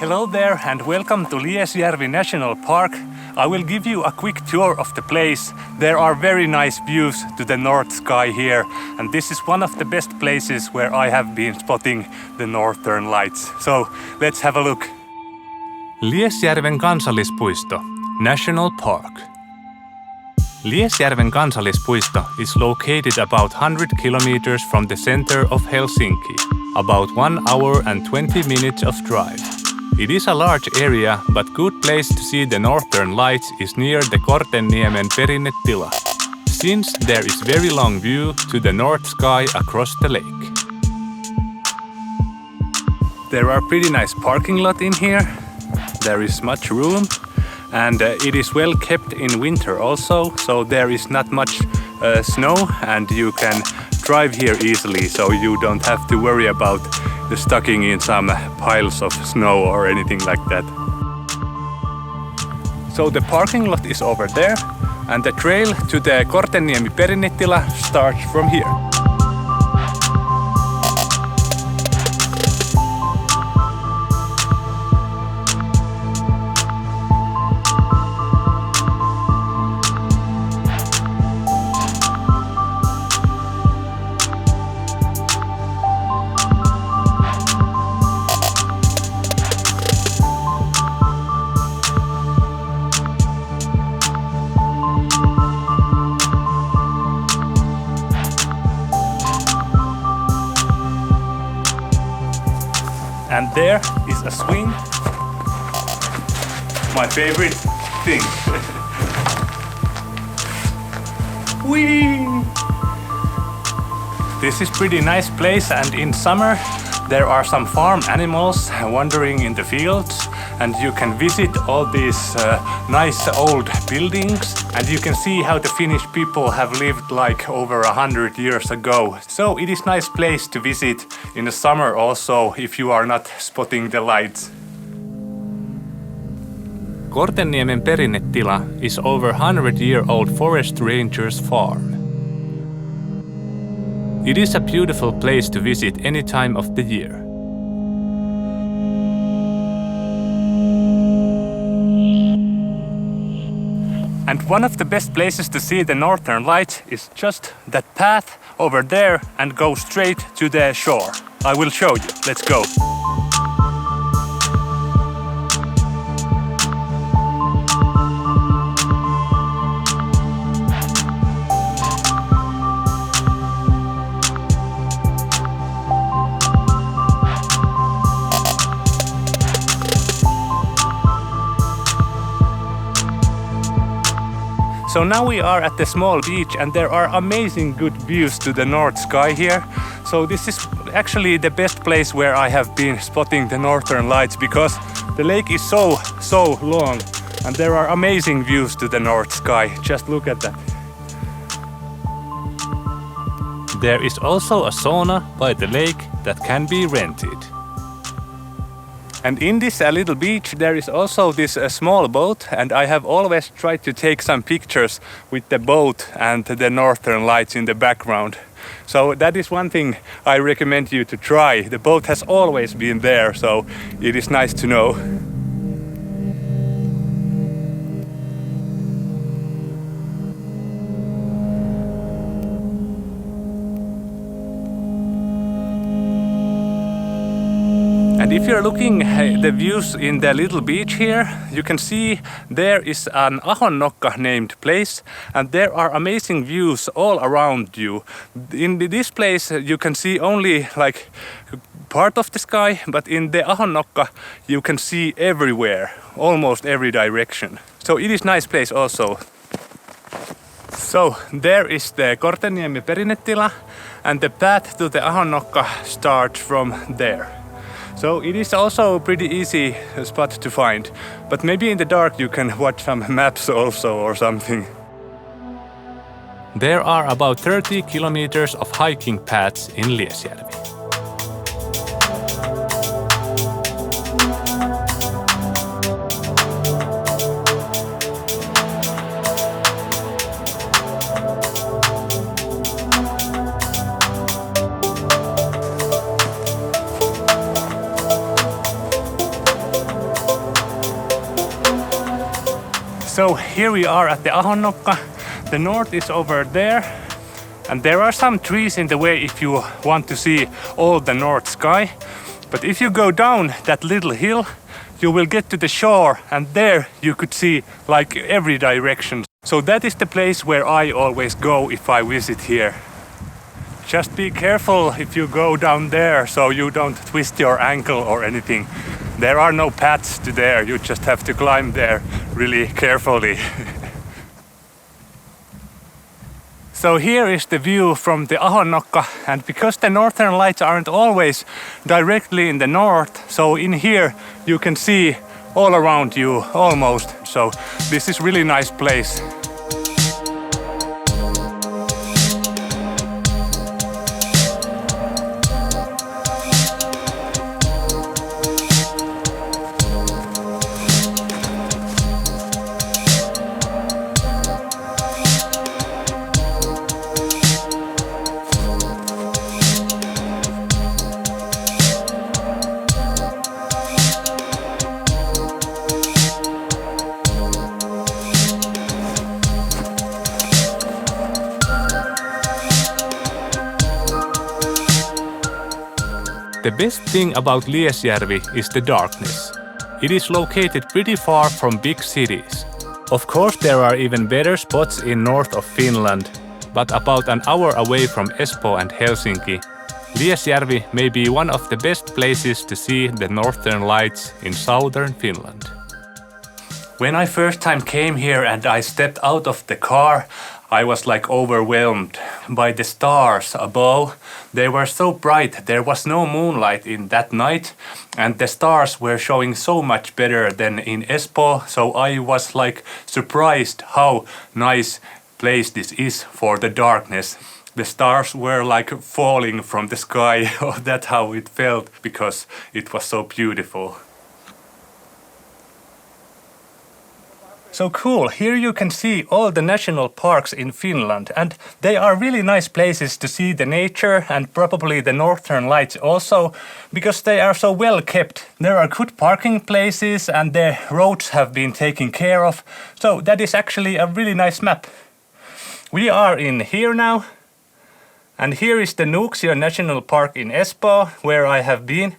Hello there and welcome to Liesjärvi National Park. I will give you a quick tour of the place. There are very nice views to the north sky here, and this is one of the best places where I have been spotting the northern lights. So let's have a look. Liesjärven kansallispuisto, National Park. Liesjärven kansallispuisto is located about 100 kilometers from the center of Helsinki, about 1 hour and 20 minutes of drive. It is a large area, but good place to see the northern lights is near the Kortenniemen perinnetila, since there is very long view to the north sky across the lake. There are pretty nice parking lot in here. There is much room, and it is well kept in winter also, so there is not much snow and you can drive here easily, so you don't have to worry about stucking in some piles of snow or anything like that. So the parking lot is over there, and the trail to the Kortenniemi perinnetila starts from here. And there is a swing, my favorite thing. Whee! This is pretty nice place, and in summer there are some farm animals wandering in the fields, and you can visit all these nice old buildings, and you can see how the Finnish people have lived like over 100 years ago. So it is nice place to visit in the summer also if you are not spotting the lights. Kortenniemen perinnetila is over 100-year-old forest ranger's farm. It is a beautiful place to visit any time of the year. And one of the best places to see the northern lights is just that path over there and go straight to the shore. I will show you. Let's go. So now we are at the small beach, and there are amazing good views to the north sky here. So this is actually the best place where I have been spotting the northern lights, because the lake is so long and there are amazing views to the north sky. Just look at that. There is also a sauna by the lake that can be rented. And in this little beach there is also this small boat, and I have always tried to take some pictures with the boat and the northern lights in the background. So that is one thing I recommend you to try. The boat has always been there, so it is nice to know. And if you're looking at the views in the little beach here, you can see there is an Ahonnokka named place, and there are amazing views all around you. In this place you can see only like part of the sky, but in the Ahonnokka you can see everywhere, almost every direction. So it is a nice place also. So there is the Kortenniemi perinnetila, and the path to the Ahonnokka starts from there. So it is also a pretty easy spot to find, but maybe in the dark you can watch some maps also or something. There are about 30 kilometers of hiking paths in Liesjärvi. So here we are at the Ahonnokka. The north is over there. And there are some trees in the way if you want to see all the north sky. But if you go down that little hill, you will get to the shore and there you could see like every direction. So that is the place where I always go if I visit here. Just be careful if you go down there so you don't twist your ankle or anything. There are no paths to there, you just have to climb there really carefully. So here is the view from the Ahonnokka, and because the northern lights aren't always directly in the north, so in here you can see all around you almost. So this is really nice place. The best thing about Liesjärvi is the darkness. It is located pretty far from big cities. Of course there are even better spots in north of Finland, but about an hour away from Espoo and Helsinki, Liesjärvi may be one of the best places to see the northern lights in southern Finland. When I first time came here and I stepped out of the car, I was like overwhelmed by the stars above. They were so bright, there was no moonlight in that night, and the stars were showing so much better than in Espoo, so I was like surprised how nice place this is for the darkness. The stars were like falling from the sky, that's how it felt, because it was so beautiful. So cool, here you can see all the national parks in Finland, and they are really nice places to see the nature and probably the northern lights also, because they are so well kept. There are good parking places and the roads have been taken care of, so that is actually a really nice map. We are in here now, and here is the Nuuksio National Park in Espoo, where I have been,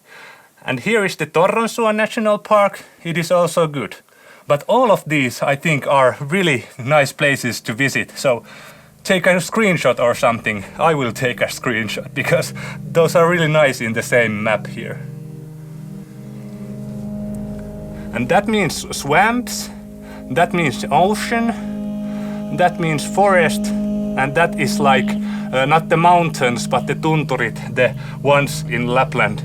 and here is the Torronsuo National Park, it is also good. But all of these, I think, are really nice places to visit. So take a screenshot or something. I will take a screenshot because those are really nice in the same map here. And that means swamps, that means ocean, that means forest, and that is like not the mountains but the tunturit, the ones in Lapland.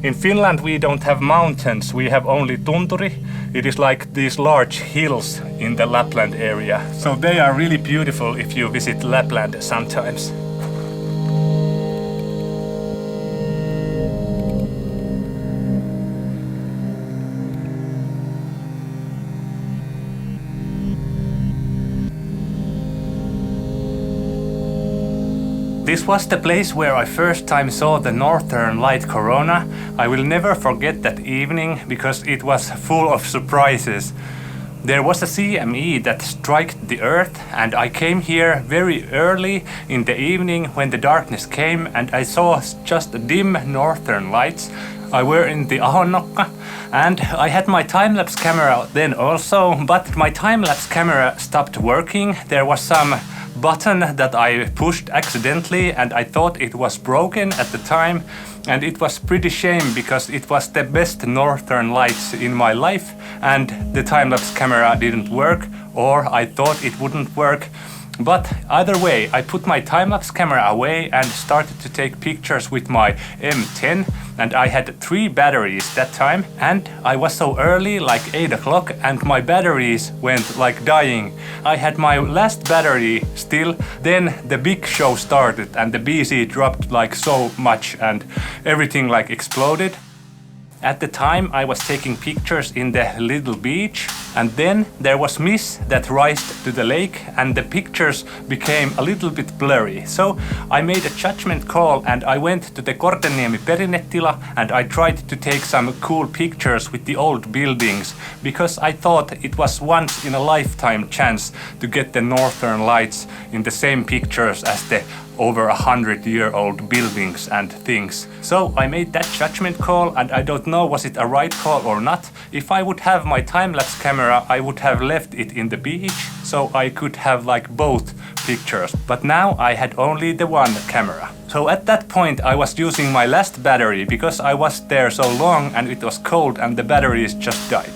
In Finland we don't have mountains, we have only tunturi. It is like these large hills in the Lapland area. So they are really beautiful if you visit Lapland sometimes. This was the place where I first time saw the northern light corona. I will never forget that evening because it was full of surprises. There was a CME that struck the earth and I came here very early in the evening when the darkness came and I saw just dim northern lights. I were in the Ahonnokka and I had my time-lapse camera then also, but my time-lapse camera stopped working. There was some button that I pushed accidentally and I thought it was broken at the time, and it was pretty shame because it was the best northern lights in my life and the time-lapse camera didn't work, or I thought it wouldn't work. But either way, I put my time-lapse camera away and started to take pictures with my M10, and I had 3 batteries that time, and I was so early, like 8 o'clock, and my batteries went like dying. I had my last battery still, then the big show started and the BC dropped like so much and everything like exploded. At the time I was taking pictures in the little beach And then there was mist that rised to the lake and the pictures became a little bit blurry. So I made a judgment call and I went to the Korteniemi perinnetila and I tried to take some cool pictures with the old buildings because I thought it was once in a lifetime chance to get the northern lights in the same pictures as the over 100-year-old buildings and things. So I made that judgment call and I don't know was it a right call or not. If I would have my time-lapse camera, I would have left it in the beach so I could have like both pictures. But now I had only the one camera. So at that point I was using my last battery because I was there so long and it was cold and the batteries just died.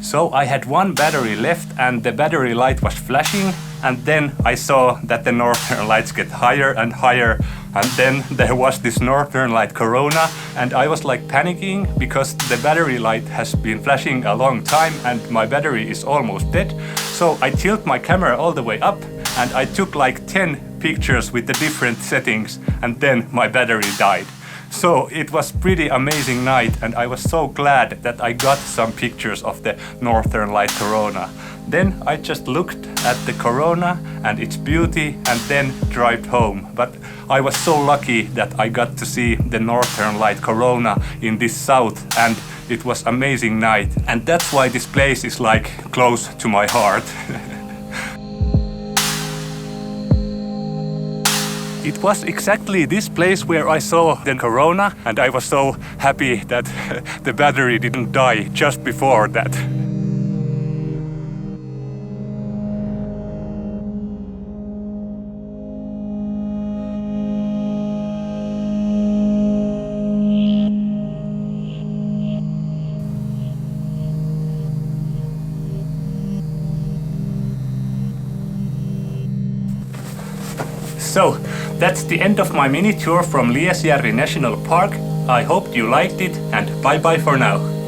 So I had one battery left and the battery light was flashing, and then I saw that the northern lights get higher and higher, and then there was this northern light corona and I was like panicking because the battery light has been flashing a long time and my battery is almost dead. So I tilt my camera all the way up and I took like 10 pictures with the different settings and then my battery died. So it was pretty amazing night and I was so glad that I got some pictures of the northern light corona. Then I just looked at the corona and its beauty and then drive home. But I was so lucky that I got to see the northern light corona in this south and it was amazing night. And that's why this place is like close to my heart. It was exactly this place where I saw the corona and I was so happy that the battery didn't die just before that. So, that's the end of my mini tour from Liesjärvi National Park. I hope you liked it and bye bye for now.